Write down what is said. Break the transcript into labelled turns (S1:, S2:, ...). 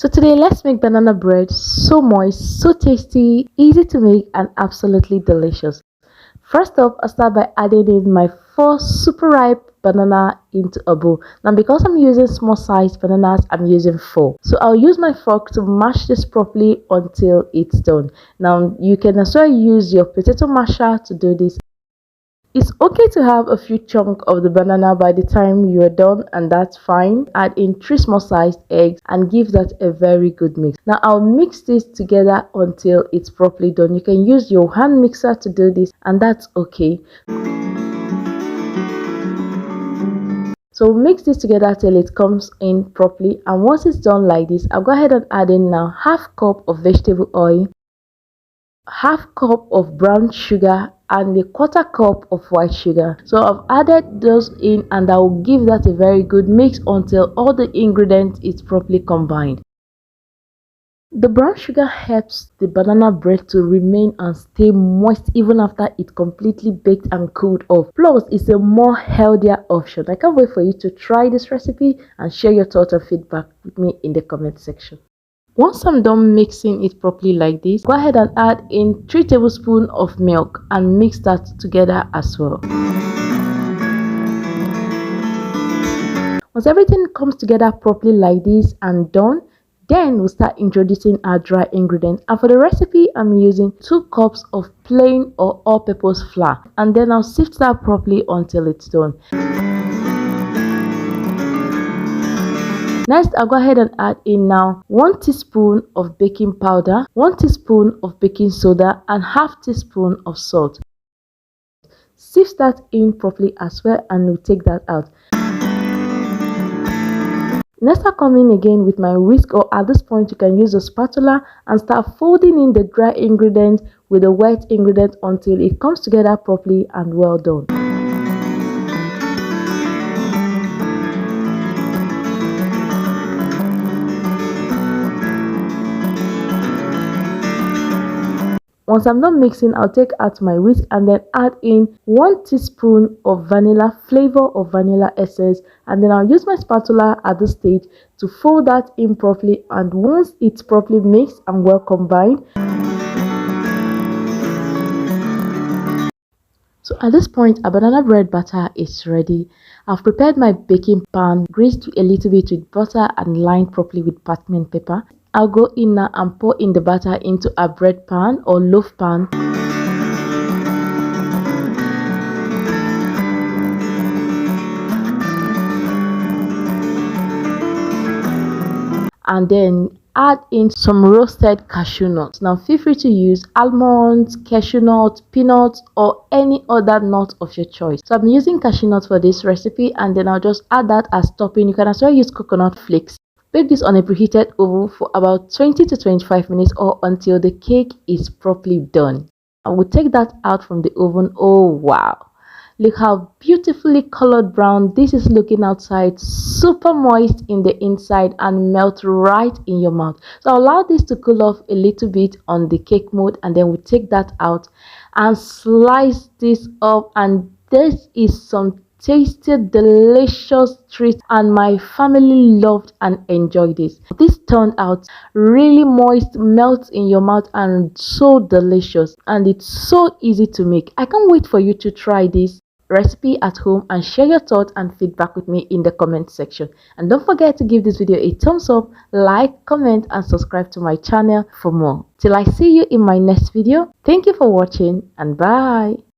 S1: So today let's make banana bread. So moist, so tasty, easy to make and absolutely delicious. First off, I'll start by adding in my 4 super ripe banana into a bowl. Now because I'm using small sized bananas, I'm using 4. So I'll use my fork to mash this properly until it's done. Now you can as well use your potato masher to do this. It's okay to have a few chunks of the banana by the time you are done, and that's fine. Add in 3 small sized eggs and give that a very good mix. Now I'll mix this together until it's properly done. You can use your hand mixer to do this, and that's okay. So mix this together till it comes in properly, and once it's done like this, I'll go ahead and add in now half cup of vegetable oil, half cup of brown sugar and a 1/4 cup of white sugar. So I've added those in, and I will give that a very good mix until all the ingredients is properly combined. The brown sugar helps the banana bread to remain and stay moist even after it completely baked and cooled off. Plus, it's a more healthier option. I can't wait for you to try this recipe and share your thoughts and feedback with me in the comment section. Once I'm done mixing it properly like this, go ahead and add in 3 tablespoons of milk and mix that together as well. Once everything comes together properly like this and done, then we'll start introducing our dry ingredients. And for the recipe, I'm using 2 cups of plain or all-purpose flour, and then I'll sift that properly until it's done. Next, I'll go ahead and add in now 1 teaspoon of baking powder, 1 teaspoon of baking soda, and half teaspoon of salt. Sift that in properly as well, and we'll take that out. Next, I'll come in again with my whisk, or at this point you can use a spatula, and start folding in the dry ingredients with the wet ingredients until it comes together properly and well done. Once I'm done mixing, I'll take out my whisk and then add in 1 teaspoon of vanilla flavor or vanilla essence, and then I'll use my spatula at this stage to fold that in properly, and once it's properly mixed and well combined. So at this point, our banana bread batter is ready. I've prepared my baking pan, greased a little bit with butter and lined properly with parchment paper. I'll go in now and pour in the batter into a bread pan or loaf pan. And then add in some roasted cashew nuts. Now feel free to use almonds, cashew nuts, peanuts, or any other nut of your choice. So I'm using cashew nuts for this recipe, and then I'll just add that as topping. You can as well use coconut flakes. Bake this on a preheated oven for about 20 to 25 minutes or until the cake is properly done. I will take that out from the oven. Oh wow, look how beautifully colored brown this is looking outside, super moist in the inside and melt right in your mouth. So allow this to cool off a little bit on the cake mode, and then we take that out and slice this up, and this is some tasty delicious treat, and my family loved and enjoyed this. This turned out really moist, melts in your mouth, and so delicious, and it's so easy to make. I can't wait for you to try this recipe at home and share your thoughts and feedback with me in the comment section. And don't forget to give this video a thumbs up, like, comment, and subscribe to my channel for more. Till I see you in my next video, thank you for watching and bye.